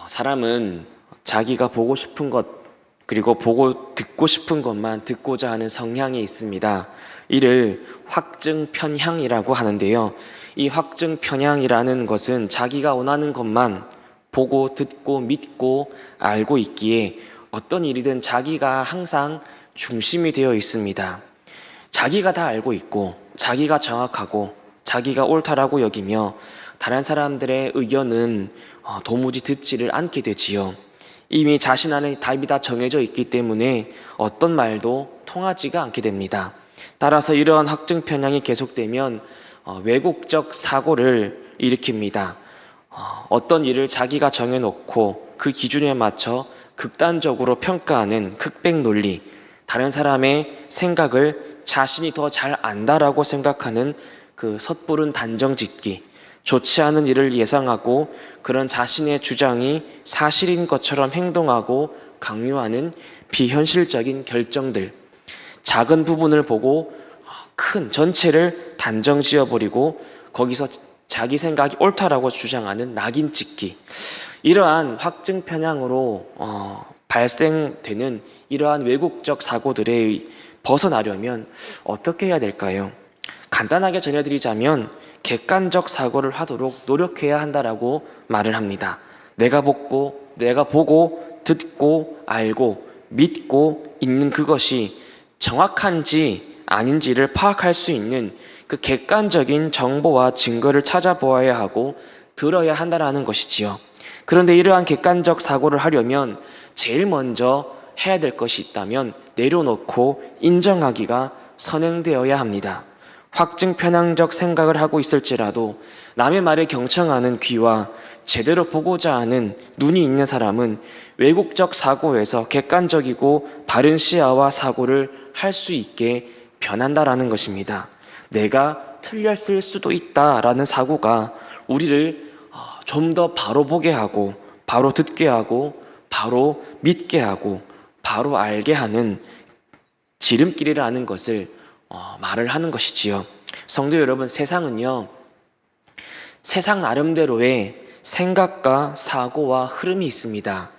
사람은 자기가 보고 싶은 것, 그리고 보고 듣고 싶은 것만 듣고자 하는 성향이 있습니다. 이를 확증 편향이라고 하는데요. 이 확증 편향이라는 것은 자기가 원하는 것만 보고 듣고 믿고 알고 있기에 어떤 일이든 자기가 항상 중심이 되어 있습니다. 자기가 다 알고 있고 자기가 정확하고 자기가 옳다라고 여기며 다른 사람들의 의견은 도무지 듣지를 않게 되지요. 이미 자신 안에 답이 다 정해져 있기 때문에 어떤 말도 통하지가 않게 됩니다. 따라서 이러한 확증 편향이 계속되면 왜곡적 사고를 일으킵니다. 어떤 일을 자기가 정해놓고 그 기준에 맞춰 극단적으로 평가하는 극백 논리, 다른 사람의 생각을 자신이 더 잘 안다라고 생각하는 그 섣부른 단정짓기, 좋지 않은 일을 예상하고 그런 자신의 주장이 사실인 것처럼 행동하고 강요하는 비현실적인 결정들, 작은 부분을 보고 큰 전체를 단정 지어버리고 거기서 자기 생각이 옳다라고 주장하는 낙인 찍기, 이러한 확증 편향으로 발생되는 이러한 왜곡적 사고들에 벗어나려면 어떻게 해야 될까요? 간단하게 전해드리자면 객관적 사고를 하도록 노력해야 한다라고 말을 합니다. 내가 보고 듣고 알고 믿고 있는 그것이 정확한지 아닌지를 파악할 수 있는 그 객관적인 정보와 증거를 찾아보아야 하고 들어야 한다라는 것이지요. 그런데 이러한 객관적 사고를 하려면 제일 먼저 해야 될 것이 있다면 내려놓고 인정하기가 선행되어야 합니다. 확증 편향적 생각을 하고 있을지라도 남의 말에 경청하는 귀와 제대로 보고자 하는 눈이 있는 사람은 왜곡적 사고에서 객관적이고 바른 시야와 사고를 할 수 있게 변한다라는 것입니다. 내가 틀렸을 수도 있다라는 사고가 우리를 좀 더 바로 보게 하고 바로 듣게 하고 바로 믿게 하고 바로 알게 하는 지름길이라는 것을 말을 하는 것이지요. 성도 여러분, 세상은요, 세상 나름대로의 생각과 사고와 흐름이 있습니다.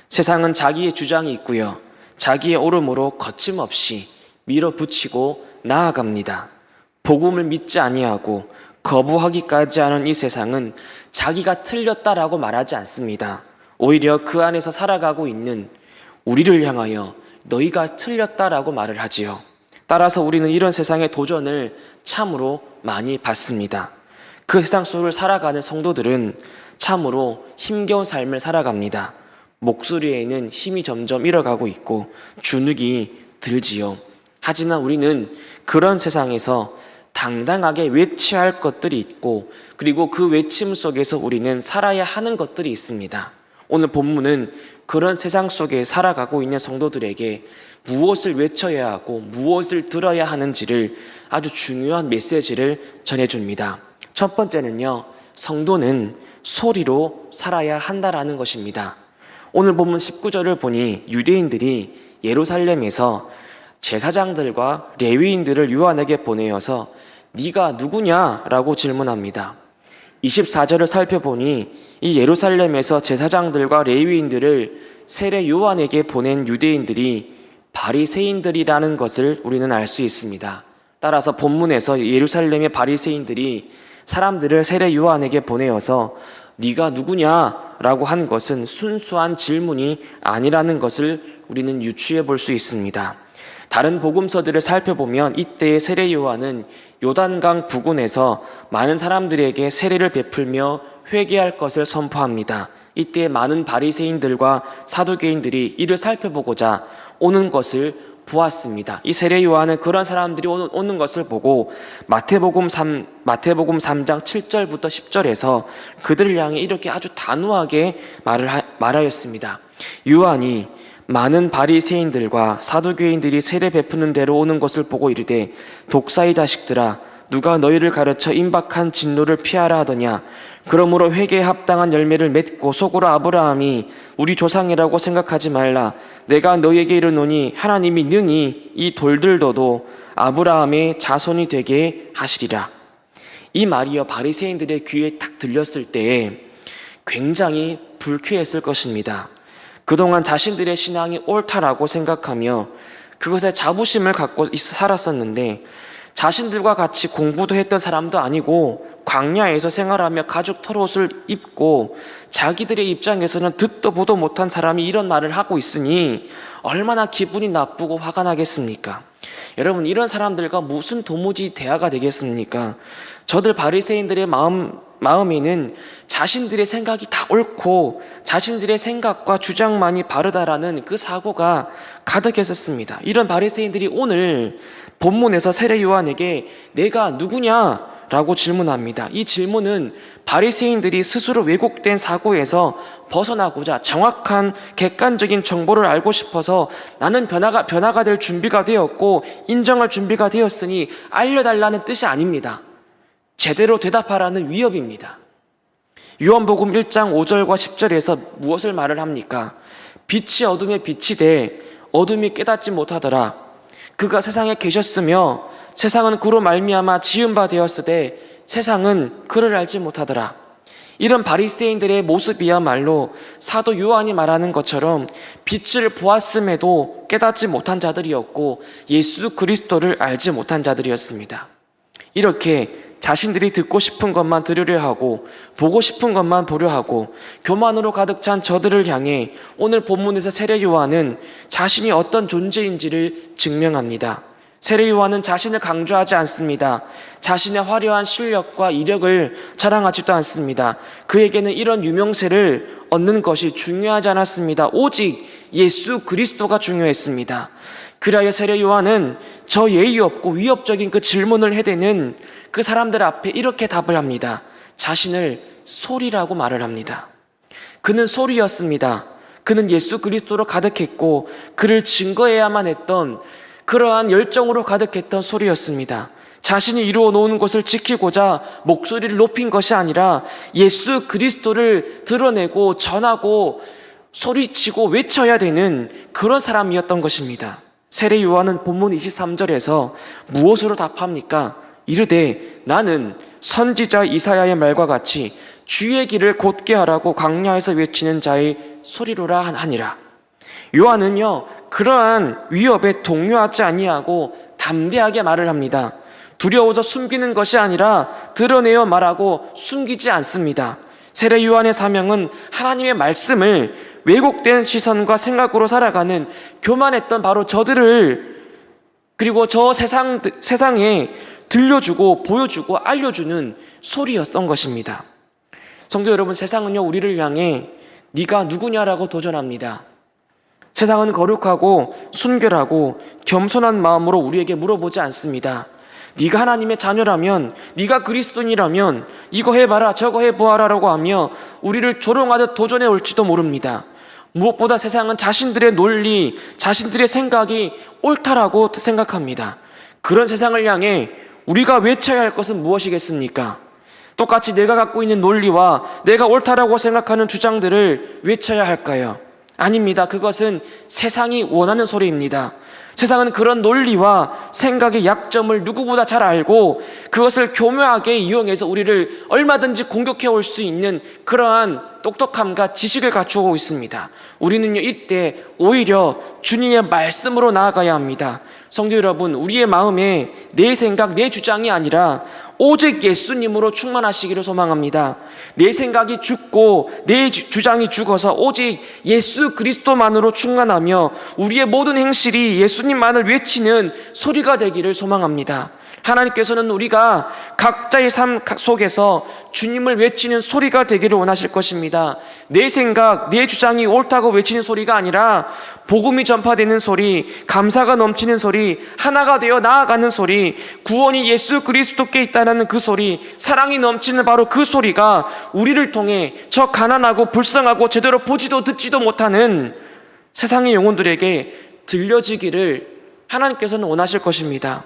세상은 자기의 주장이 있고요, 자기의 옳음으로 거침없이 밀어붙이고 나아갑니다. 복음을 믿지 아니하고 거부하기까지 하는 이 세상은 자기가 틀렸다라고 말하지 않습니다. 오히려 그 안에서 살아가고 있는 우리를 향하여 너희가 틀렸다라고 말을 하지요. 따라서 우리는 이런 세상의 도전을 참으로 많이 받습니다. 그 세상 속을 살아가는 성도들은 참으로 힘겨운 삶을 살아갑니다. 목소리에는 힘이 점점 잃어가고 있고 주눅이 들지요. 하지만 우리는 그런 세상에서 당당하게 외쳐야 할 것들이 있고, 그리고 그 외침 속에서 우리는 살아야 하는 것들이 있습니다. 오늘 본문은 그런 세상 속에 살아가고 있는 성도들에게 무엇을 외쳐야 하고 무엇을 들어야 하는지를 아주 중요한 메시지를 전해줍니다. 첫 번째는요, 성도는 소리로 살아야 한다라는 것입니다. 오늘 본문 19절을 보니 유대인들이 예루살렘에서 제사장들과 레위인들을 요한에게 보내어서 네가 누구냐라고 질문합니다. 24절을 살펴보니 이 예루살렘에서 제사장들과 레위인들을 세례 요한에게 보낸 유대인들이 바리새인들이라는 것을 우리는 알 수 있습니다. 따라서 본문에서 예루살렘의 바리새인들이 사람들을 세례 요한에게 보내어서 네가 누구냐라고 한 것은 순수한 질문이 아니라는 것을 우리는 유추해 볼 수 있습니다. 다른 복음서들을 살펴보면 이때의 세례 요한은 요단강 부근에서 많은 사람들에게 세례를 베풀며 회개할 것을 선포합니다. 이때 많은 바리새인들과 사두개인들이 이를 살펴보고자 오는 것을 보았습니다. 이 세례 요한은 그런 사람들이 오는 것을 보고 마태복음 3장 7절부터 10절에서 그들을 향해 이렇게 아주 단호하게 말하였습니다. 요한이 많은 바리새인들과 사두개인들이 세례 베푸는 대로 오는 것을 보고 이르되 독사의 자식들아, 누가 너희를 가르쳐 임박한 진노를 피하라 하더냐. 그러므로 회개에 합당한 열매를 맺고 속으로 아브라함이 우리 조상이라고 생각하지 말라. 내가 너희에게 이르노니 하나님이 능히 이 돌들도도 아브라함의 자손이 되게 하시리라. 이 말이요, 바리새인들의 귀에 딱 들렸을 때에 굉장히 불쾌했을 것입니다. 그동안 자신들의 신앙이 옳다라고 생각하며 그것에 자부심을 갖고 살았었는데, 자신들과 같이 공부도 했던 사람도 아니고 광야에서 생활하며 가죽 털옷을 입고 자기들의 입장에서는 듣도 보도 못한 사람이 이런 말을 하고 있으니 얼마나 기분이 나쁘고 화가 나겠습니까? 여러분, 이런 사람들과 무슨 도무지 대화가 되겠습니까? 저들 바리새인들의 마음에는 자신들의 생각이 다 옳고 자신들의 생각과 주장만이 바르다라는 그 사고가 가득했었습니다. 이런 바리새인들이 오늘 본문에서 세례 요한에게 내가 누구냐? 라고 질문합니다. 이 질문은 바리새인들이 스스로 왜곡된 사고에서 벗어나고자 정확한 객관적인 정보를 알고 싶어서 나는 변화가 될 준비가 되었고 인정할 준비가 되었으니 알려달라는 뜻이 아닙니다. 제대로 대답하라는 위협입니다. 요한복음 1장 5절과 10절에서 무엇을 말을 합니까? 빛이 어둠에 빛이 돼 어둠이 깨닫지 못하더라. 그가 세상에 계셨으며 세상은 그로 말미암아 지은 바 되었으되 세상은 그를 알지 못하더라. 이런 바리새인들의 모습이야말로 사도 요한이 말하는 것처럼 빛을 보았음에도 깨닫지 못한 자들이었고 예수 그리스도를 알지 못한 자들이었습니다. 이렇게 자신들이 듣고 싶은 것만 들으려 하고 보고 싶은 것만 보려 하고 교만으로 가득 찬 저들을 향해 오늘 본문에서 세례 요한은 자신이 어떤 존재인지를 증명합니다. 세례 요한은 자신을 강조하지 않습니다. 자신의 화려한 실력과 이력을 자랑하지도 않습니다. 그에게는 이런 유명세를 얻는 것이 중요하지 않았습니다. 오직 예수 그리스도가 중요했습니다. 그리하여 세례 요한은 저 예의 없고 위협적인 그 질문을 해대는 그 사람들 앞에 이렇게 답을 합니다. 자신을 소리라고 말을 합니다. 그는 소리였습니다. 그는 예수 그리스도로 가득했고 그를 증거해야만 했던 그러한 열정으로 가득했던 소리였습니다. 자신이 이루어 놓은 것을 지키고자 목소리를 높인 것이 아니라 예수 그리스도를 드러내고 전하고 소리치고 외쳐야 되는 그런 사람이었던 것입니다. 세례 요한은 본문 23절에서 무엇으로 답합니까? 이르되 나는 선지자 이사야의 말과 같이 주의 길을 곧게 하라고 광야에서 외치는 자의 소리로라 하니라. 요한은요, 그러한 위협에 동요하지 아니하고 담대하게 말을 합니다. 두려워서 숨기는 것이 아니라 드러내어 말하고 숨기지 않습니다. 세례 요한의 사명은 하나님의 말씀을 왜곡된 시선과 생각으로 살아가는 교만했던 바로 저들을, 그리고 저 세상에 들려주고 보여주고 알려주는 소리였던 것입니다. 성도 여러분, 세상은요, 우리를 향해 네가 누구냐라고 도전합니다. 세상은 거룩하고 순결하고 겸손한 마음으로 우리에게 물어보지 않습니다. 네가 하나님의 자녀라면, 네가 그리스도인이라면 이거 해봐라 저거 해보아라라고 하며 우리를 조롱하듯 도전해 올지도 모릅니다. 무엇보다 세상은 자신들의 논리, 자신들의 생각이 옳다라고 생각합니다. 그런 세상을 향해 우리가 외쳐야 할 것은 무엇이겠습니까? 똑같이 내가 갖고 있는 논리와 내가 옳다라고 생각하는 주장들을 외쳐야 할까요? 아닙니다. 그것은 세상이 원하는 소리입니다. 세상은 그런 논리와 생각의 약점을 누구보다 잘 알고 그것을 교묘하게 이용해서 우리를 얼마든지 공격해 올 수 있는 그러한 똑똑함과 지식을 갖추고 있습니다. 우리는요, 이때 오히려 주님의 말씀으로 나아가야 합니다. 성도 여러분, 우리의 마음에 내 생각, 내 주장이 아니라 오직 예수님으로 충만하시기를 소망합니다. 내 생각이 죽고 내 주장이 죽어서 오직 예수 그리스도만으로 충만하며 우리의 모든 행실이 예수님만을 외치는 소리가 되기를 소망합니다. 하나님께서는 우리가 각자의 삶 속에서 주님을 외치는 소리가 되기를 원하실 것입니다. 내 생각, 내 주장이 옳다고 외치는 소리가 아니라 복음이 전파되는 소리, 감사가 넘치는 소리, 하나가 되어 나아가는 소리, 구원이 예수 그리스도께 있다는 그 소리, 사랑이 넘치는 바로 그 소리가 우리를 통해 저 가난하고 불쌍하고 제대로 보지도 듣지도 못하는 세상의 영혼들에게 들려지기를 하나님께서는 원하실 것입니다.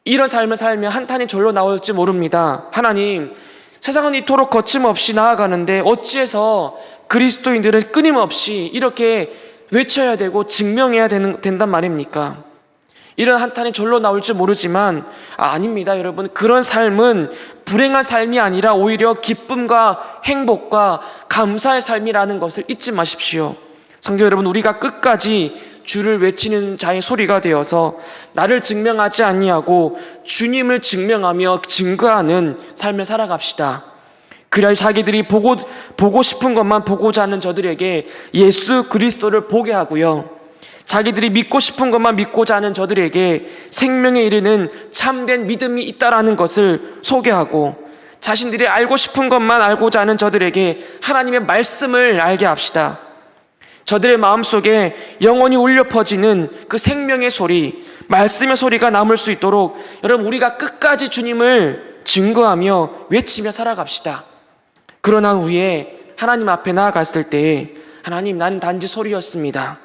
이런 삶을 살면 한탄이 절로 나올지 모릅니다. 하나님, 세상은 이토록 거침없이 나아가는데 어찌해서 그리스도인들은 끊임없이 이렇게 외쳐야 되고 증명해야 된단 말입니까? 이런 한탄이 절로 나올지 모르지만 아닙니다, 여러분. 그런 삶은 불행한 삶이 아니라 오히려 기쁨과 행복과 감사의 삶이라는 것을 잊지 마십시오. 성도 여러분, 우리가 끝까지 주를 외치는 자의 소리가 되어서 나를 증명하지 아니하고 주님을 증명하며 증거하는 삶을 살아갑시다. 그래야 자기들이 보고 싶은 것만 보고자 하는 저들에게 예수 그리스도를 보게 하고요, 자기들이 믿고 싶은 것만 믿고자 하는 저들에게 생명에 이르는 참된 믿음이 있다라는 것을 소개하고, 자신들이 알고 싶은 것만 알고자 하는 저들에게 하나님의 말씀을 알게 합시다. 저들의 마음속에 영원히 울려 퍼지는 그 생명의 소리, 말씀의 소리가 남을 수 있도록 여러분, 우리가 끝까지 주님을 증거하며 외치며 살아갑시다. 그러나 후에 하나님 앞에 나아갔을 때, 하나님, 나는 단지 소리였습니다.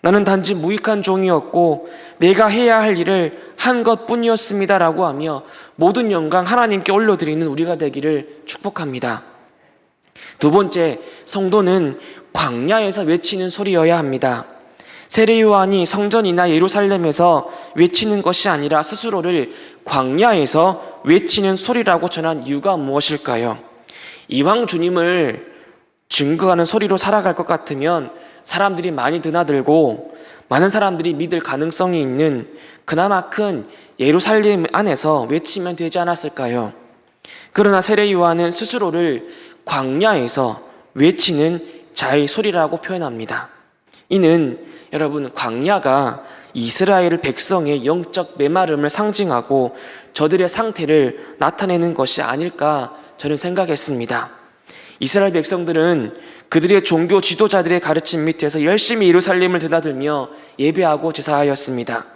나는 단지 무익한 종이었고 내가 해야 할 일을 한 것뿐이었습니다 라고 하며 모든 영광 하나님께 올려드리는 우리가 되기를 축복합니다. 두 번째, 성도는 광야에서 외치는 소리여야 합니다. 세례 요한이 성전이나 예루살렘에서 외치는 것이 아니라 스스로를 광야에서 외치는 소리라고 전한 이유가 무엇일까요? 이왕 주님을 증거하는 소리로 살아갈 것 같으면 사람들이 많이 드나들고 많은 사람들이 믿을 가능성이 있는 그나마 큰 예루살렘 안에서 외치면 되지 않았을까요? 그러나 세례 요한은 스스로를 광야에서 외치는 자의 소리라고 표현합니다. 이는 여러분, 광야가 이스라엘 백성의 영적 메마름을 상징하고 저들의 상태를 나타내는 것이 아닐까 저는 생각했습니다. 이스라엘 백성들은 그들의 종교 지도자들의 가르침 밑에서 열심히 예루살렘을 드나들며 예배하고 제사하였습니다.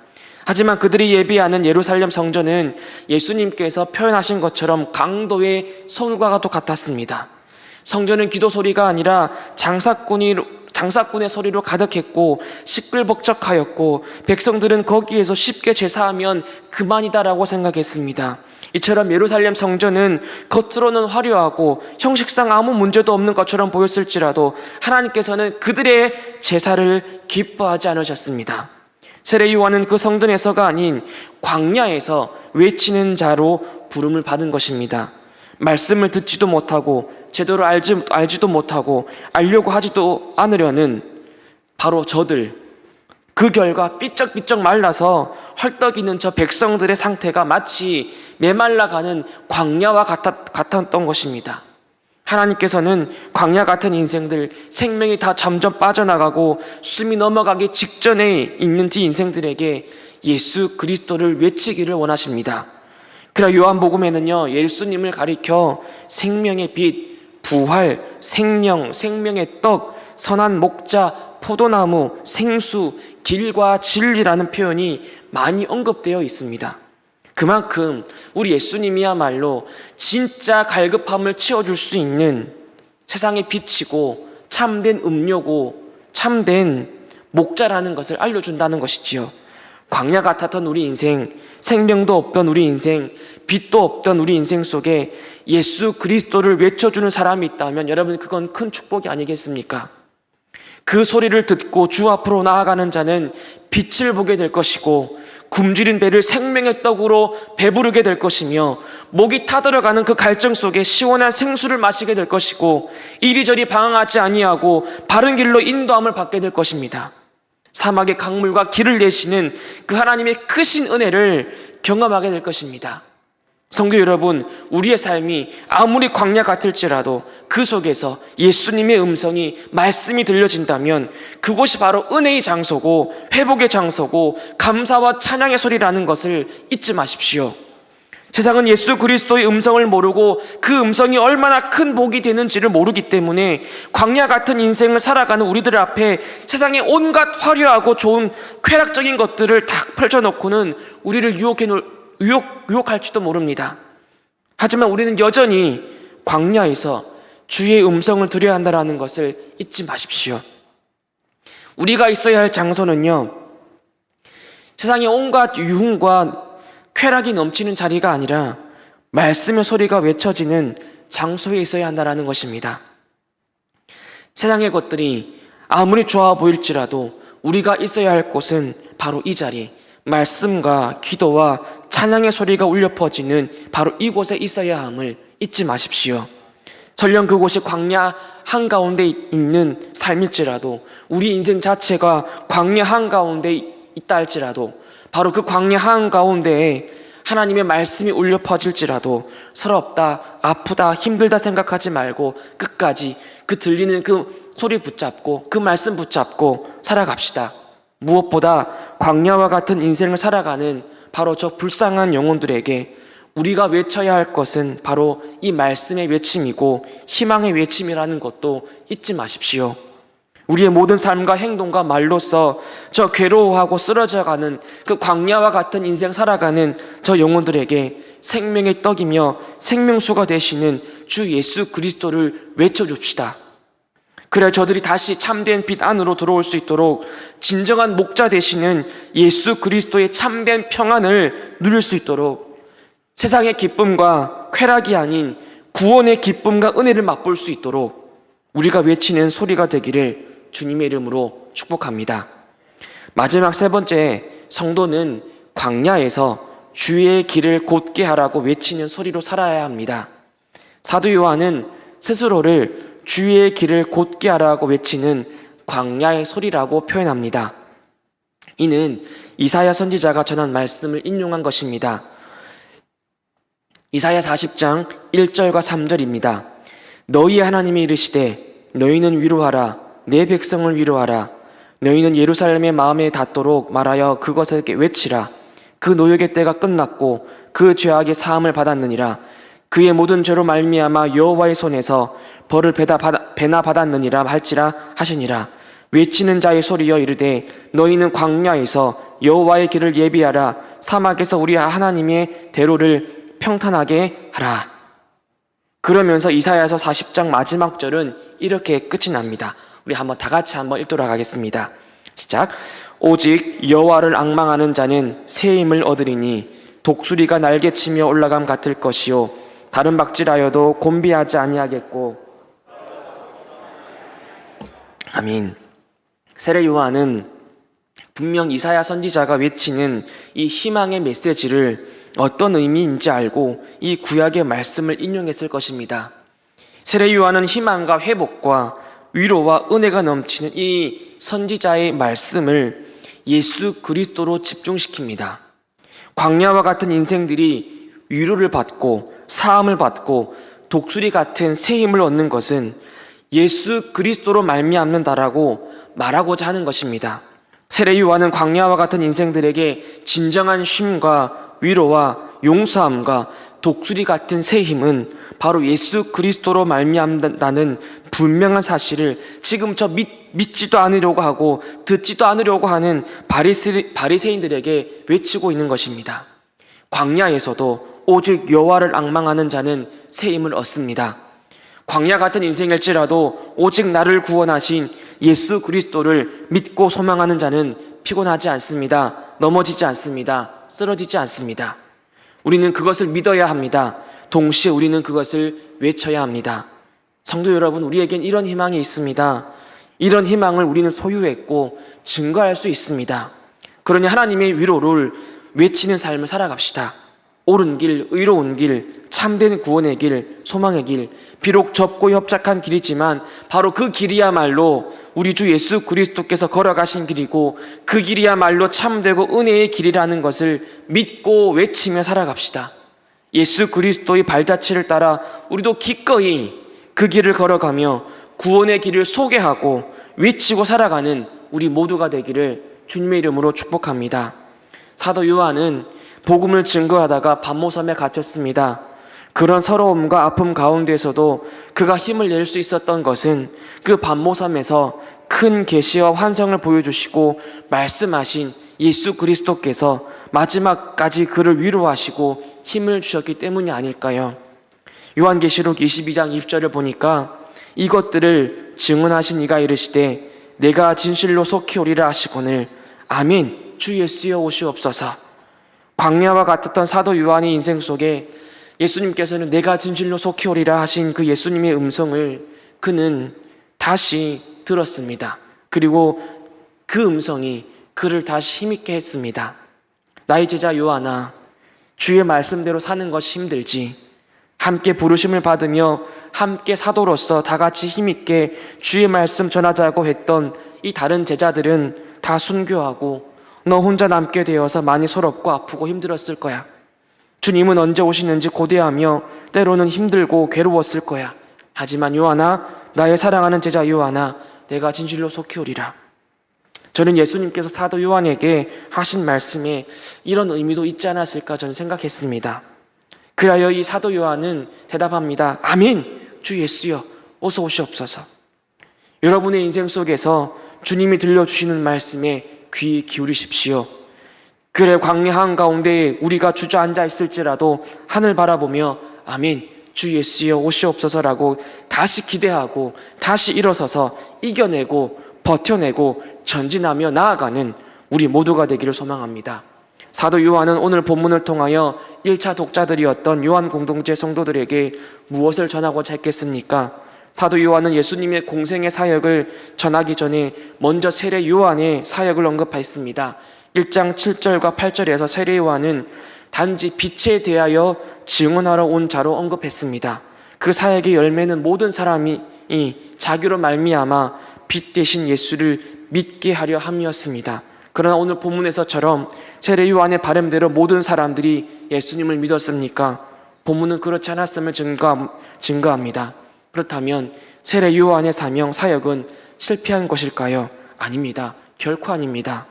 하지만 그들이 예배하는 예루살렘 성전은 예수님께서 표현하신 것처럼 강도의 서울과도 같았습니다. 성전은 기도 소리가 아니라 장사꾼의 소리로 가득했고 시끌벅적하였고 백성들은 거기에서 쉽게 제사하면 그만이다라고 생각했습니다. 이처럼 예루살렘 성전은 겉으로는 화려하고 형식상 아무 문제도 없는 것처럼 보였을지라도 하나님께서는 그들의 제사를 기뻐하지 않으셨습니다. 세례 요한은 그 성전에서가 아닌 광야에서 외치는 자로 부름을 받은 것입니다. 말씀을 듣지도 못하고 제대로 알지도 못하고 알려고 하지도 않으려는 바로 저들, 그 결과 삐쩍삐쩍 말라서 헐떡이는 저 백성들의 상태가 마치 메말라가는 광야와 같았던 것입니다. 하나님께서는 광야 같은 인생들, 생명이 다 점점 빠져나가고 숨이 넘어가기 직전에 있는 이 인생들에게 예수 그리스도를 외치기를 원하십니다. 그러나 요한복음에는요, 예수님을 가리켜 생명의 빛, 부활, 생명, 생명의 떡, 선한 목자, 포도나무, 생수, 길과 진리라는 표현이 많이 언급되어 있습니다. 그만큼 우리 예수님이야말로 진짜 갈급함을 채워줄 수 있는 세상의 빛이고 참된 음료고 참된 목자라는 것을 알려준다는 것이지요. 광야 같았던 우리 인생, 생명도 없던 우리 인생, 빛도 없던 우리 인생 속에 예수 그리스도를 외쳐주는 사람이 있다면 여러분, 그건 큰 축복이 아니겠습니까? 그 소리를 듣고 주 앞으로 나아가는 자는 빛을 보게 될 것이고 굶주린 배를 생명의 떡으로 배부르게 될 것이며 목이 타들어가는 그 갈증 속에 시원한 생수를 마시게 될 것이고 이리저리 방황하지 아니하고 바른 길로 인도함을 받게 될 것입니다. 사막의 강물과 길을 내시는 그 하나님의 크신 은혜를 경험하게 될 것입니다. 성도 여러분, 우리의 삶이 아무리 광야 같을지라도 그 속에서 예수님의 음성이, 말씀이 들려진다면 그곳이 바로 은혜의 장소고 회복의 장소고 감사와 찬양의 소리라는 것을 잊지 마십시오. 세상은 예수 그리스도의 음성을 모르고 그 음성이 얼마나 큰 복이 되는지를 모르기 때문에 광야 같은 인생을 살아가는 우리들 앞에 세상의 온갖 화려하고 좋은 쾌락적인 것들을 딱 펼쳐놓고는 우리를 유혹할지도 모릅니다. 하지만 우리는 여전히 광야에서 주의 음성을 들어야 한다는 것을 잊지 마십시오. 우리가 있어야 할 장소는요, 세상의 온갖 유흥과 쾌락이 넘치는 자리가 아니라 말씀의 소리가 외쳐지는 장소에 있어야 한다는 것입니다. 세상의 것들이 아무리 좋아 보일지라도 우리가 있어야 할 곳은 바로 이 자리, 말씀과 기도와 찬양의 소리가 울려 퍼지는 바로 이곳에 있어야 함을 잊지 마십시오. 설령 그곳이 광야 한가운데 있는 삶일지라도, 우리 인생 자체가 광야 한가운데 있다 할지라도, 바로 그 광야 한가운데에 하나님의 말씀이 울려 퍼질지라도 서럽다, 아프다, 힘들다 생각하지 말고 끝까지 그 들리는 그 소리 붙잡고 그 말씀 붙잡고 살아갑시다. 무엇보다 광야와 같은 인생을 살아가는 바로 저 불쌍한 영혼들에게 우리가 외쳐야 할 것은 바로 이 말씀의 외침이고 희망의 외침이라는 것도 잊지 마십시오. 우리의 모든 삶과 행동과 말로써 저 괴로워하고 쓰러져가는 그 광야와 같은 인생 살아가는 저 영혼들에게 생명의 떡이며 생명수가 되시는 주 예수 그리스도를 외쳐줍시다. 그래 저들이 다시 참된 빛 안으로 들어올 수 있도록 진정한 목자 되시는 예수 그리스도의 참된 평안을 누릴 수 있도록 세상의 기쁨과 쾌락이 아닌 구원의 기쁨과 은혜를 맛볼 수 있도록 우리가 외치는 소리가 되기를 주님의 이름으로 축복합니다. 마지막 세 번째, 성도는 광야에서 주의 길을 곧게 하라고 외치는 소리로 살아야 합니다. 사도 요한은 스스로를 주의 길을 곧게 하라고 외치는 광야의 소리라고 표현합니다. 이는 이사야 선지자가 전한 말씀을 인용한 것입니다. 이사야 40장 1절과 3절입니다. 너희의 하나님이 이르시되 너희는 위로하라, 내 백성을 위로하라. 너희는 예루살렘의 마음에 닿도록 말하여 그것에게 외치라. 그 노역의 때가 끝났고 그 죄악의 사함을 받았느니라. 그의 모든 죄로 말미암아 여호와의 손에서 벌을 배나 받았느니라 할지라 하시니라. 외치는 자의 소리여 이르되 너희는 광야에서 여호와의 길을 예비하라. 사막에서 우리 하나님의 대로를 평탄하게 하라. 그러면서 이사야서 40장 마지막 절은 이렇게 끝이 납니다. 우리 한번 다 같이 한번 읽도록 하겠습니다. 시작. 오직 여호와를 앙망하는 자는 새 힘을 얻으리니 독수리가 날개치며 올라감 같을 것이요 다른 박질하여도 곤비하지 아니하겠고. 아멘. 세례 요한은 분명 이사야 선지자가 외치는 이 희망의 메시지를 어떤 의미인지 알고 이 구약의 말씀을 인용했을 것입니다. 세례 요한은 희망과 회복과 위로와 은혜가 넘치는 이 선지자의 말씀을 예수 그리스도로 집중시킵니다. 광야와 같은 인생들이 위로를 받고 사함을 받고 독수리 같은 새 힘을 얻는 것은 예수 그리스도로 말미암는다라고 말하고자 하는 것입니다. 세례 요한은 광야와 같은 인생들에게 진정한 쉼과 위로와 용서함과 독수리 같은 새 힘은 바로 예수 그리스도로 말미암는다는 분명한 사실을 지금 저 믿지도 않으려고 하고 듣지도 않으려고 하는 바리새인들에게 외치고 있는 것입니다. 광야에서도 오직 여호와를 앙망하는 자는 새 힘을 얻습니다. 광야 같은 인생일지라도 오직 나를 구원하신 예수 그리스도를 믿고 소망하는 자는 피곤하지 않습니다. 넘어지지 않습니다. 쓰러지지 않습니다. 우리는 그것을 믿어야 합니다. 동시에 우리는 그것을 외쳐야 합니다. 성도 여러분, 우리에겐 이런 희망이 있습니다. 이런 희망을 우리는 소유했고 증거할 수 있습니다. 그러니 하나님의 위로를 외치는 삶을 살아갑시다. 옳은 길, 의로운 길, 참된 구원의 길, 소망의 길, 비록 좁고 협착한 길이지만 바로 그 길이야말로 우리 주 예수 그리스도께서 걸어가신 길이고 그 길이야말로 참되고 은혜의 길이라는 것을 믿고 외치며 살아갑시다. 예수 그리스도의 발자취를 따라 우리도 기꺼이 그 길을 걸어가며 구원의 길을 소개하고 외치고 살아가는 우리 모두가 되기를 주님의 이름으로 축복합니다. 사도 요한은 복음을 증거하다가 반모섬에 갇혔습니다. 그런 서러움과 아픔 가운데서도 그가 힘을 낼 수 있었던 것은 그 반모섬에서 큰 계시와 환상을 보여주시고 말씀하신 예수 그리스도께서 마지막까지 그를 위로하시고 힘을 주셨기 때문이 아닐까요? 요한계시록 22장 20절을 보니까 이것들을 증언하신 이가 이르시되 내가 진실로 속히 오리라 하시거늘 아멘 주 예수여 오시옵소서. 광야와 같았던 사도 요한의 인생 속에 예수님께서는 내가 진실로 속히 오리라 하신 그 예수님의 음성을 그는 다시 들었습니다. 그리고 그 음성이 그를 다시 힘있게 했습니다. 나의 제자 요한아, 주의 말씀대로 사는 것이 힘들지. 함께 부르심을 받으며 함께 사도로서 다 같이 힘있게 주의 말씀 전하자고 했던 이 다른 제자들은 다 순교하고 너 혼자 남게 되어서 많이 서럽고 아프고 힘들었을 거야. 주님은 언제 오시는지 고대하며 때로는 힘들고 괴로웠을 거야. 하지만 요한아, 나의 사랑하는 제자 요한아, 내가 진실로 속히 오리라. 저는 예수님께서 사도 요한에게 하신 말씀에 이런 의미도 있지 않았을까 저는 생각했습니다. 그리하여 이 사도 요한은 대답합니다. 아멘! 주 예수여, 어서 오시옵소서. 여러분의 인생 속에서 주님이 들려주시는 말씀에 귀 기울이십시오. 그래, 광야 한가운데 우리가 주저앉아 있을지라도 하늘 바라보며 아멘, 주 예수여 오시옵소서라고 다시 기대하고 다시 일어서서 이겨내고 버텨내고 전진하며 나아가는 우리 모두가 되기를 소망합니다. 사도 요한은 오늘 본문을 통하여 1차 독자들이었던 요한 공동체 성도들에게 무엇을 전하고자 했겠습니까? 사도 요한은 예수님의 공생의 사역을 전하기 전에 먼저 세례 요한의 사역을 언급했습니다. 1장 7절과 8절에서 세례 요한은 단지 빛에 대하여 증언하러 온 자로 언급했습니다. 그 사역의 열매는 모든 사람이 자기로 말미암아 빛 대신 예수를 믿게 하려 함이었습니다. 그러나 오늘 본문에서처럼 세례 요한의 바람대로 모든 사람들이 예수님을 믿었습니까? 본문은 그렇지 않았음을 증거합니다. 그렇다면 세례 요한의 사명, 사역은 실패한 것일까요? 아닙니다. 결코 아닙니다.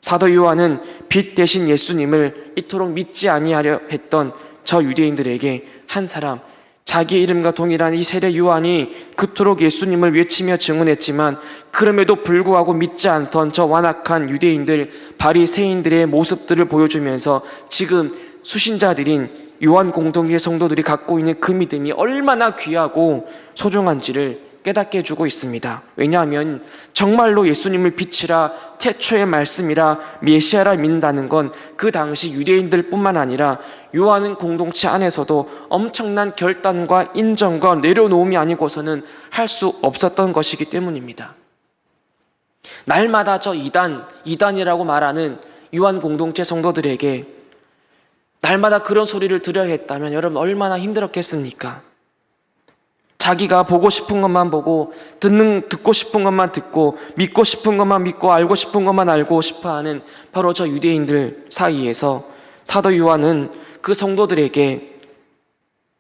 사도 요한은 빛 대신 예수님을 이토록 믿지 아니하려 했던 저 유대인들에게 한 사람, 자기 이름과 동일한 이 세례 요한이 그토록 예수님을 외치며 증언했지만 그럼에도 불구하고 믿지 않던 저 완악한 유대인들, 바리새인들의 모습들을 보여주면서 지금 수신자들인 요한 공동체 성도들이 갖고 있는 그 믿음이 얼마나 귀하고 소중한지를 깨닫게 해주고 있습니다. 왜냐하면 정말로 예수님을 빛이라 태초의 말씀이라 메시아라 믿는다는 건 그 당시 유대인들 뿐만 아니라 요한 공동체 안에서도 엄청난 결단과 인정과 내려놓음이 아니고서는 할 수 없었던 것이기 때문입니다. 날마다 저 이단이라고 말하는 요한 공동체 성도들에게 날마다 그런 소리를 들어야 했다면 여러분 얼마나 힘들었겠습니까? 자기가 보고 싶은 것만 보고 듣고 싶은 것만 듣고 믿고 싶은 것만 믿고 알고 싶은 것만 알고 싶어하는 바로 저 유대인들 사이에서 사도 요한은 그 성도들에게,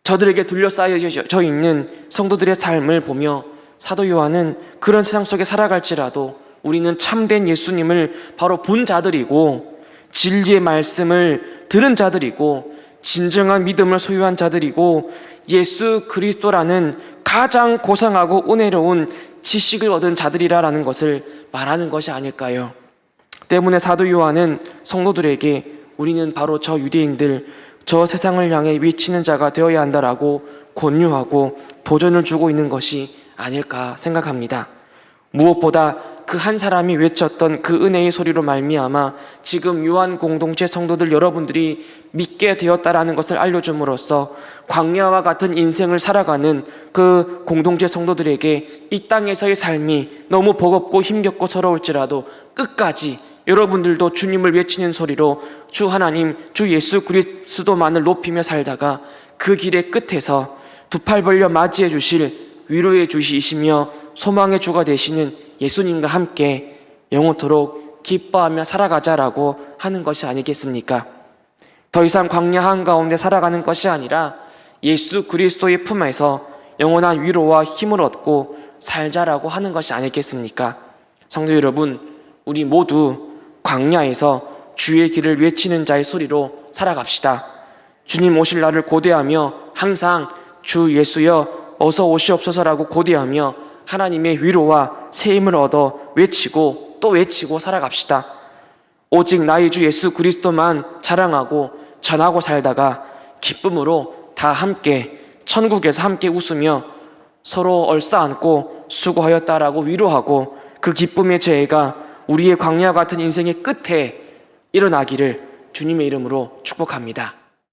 저들에게 둘러싸여져 있는 성도들의 삶을 보며 사도 요한은 그런 세상 속에 살아갈지라도 우리는 참된 예수님을 바로 본 자들이고 진리의 말씀을 들은 자들이고 진정한 믿음을 소유한 자들이고 예수 그리스도라는 가장 고상하고 은혜로운 지식을 얻은 자들이라는 것을 말하는 것이 아닐까요? 때문에 사도 요한은 성도들에게 우리는 바로 저 유대인들, 저 세상을 향해 외치는 자가 되어야 한다라고 권유하고 도전을 주고 있는 것이 아닐까 생각합니다. 무엇보다 그 한 사람이 외쳤던 그 은혜의 소리로 말미암아 지금 요한 공동체 성도들 여러분들이 믿게 되었다라는 것을 알려줌으로써 광야와 같은 인생을 살아가는 그 공동체 성도들에게 이 땅에서의 삶이 너무 버겁고 힘겹고 서러울지라도 끝까지 여러분들도 주님을 외치는 소리로 주 하나님, 주 예수 그리스도만을 높이며 살다가 그 길의 끝에서 두 팔 벌려 맞이해 주실 위로해 주시시며 소망의 주가 되시는 예수님과 함께 영원토록 기뻐하며 살아가자라고 하는 것이 아니겠습니까? 더 이상 광야 한가운데 살아가는 것이 아니라 예수 그리스도의 품에서 영원한 위로와 힘을 얻고 살자라고 하는 것이 아니겠습니까? 성도 여러분, 우리 모두 광야에서 주의 길을 외치는 자의 소리로 살아갑시다. 주님 오실 날을 고대하며 항상 주 예수여 어서 오시옵소서라고 고대하며 하나님의 위로와 새 힘을 얻어 외치고 또 외치고 살아갑시다. 오직 나의 주 예수 그리스도만 자랑하고 전하고 살다가 기쁨으로 다 함께 천국에서 함께 웃으며 서로 얼싸안고 수고하였다라고 위로하고 그 기쁨의 재해가 우리의 광야 같은 인생의 끝에 일어나기를 주님의 이름으로 축복합니다.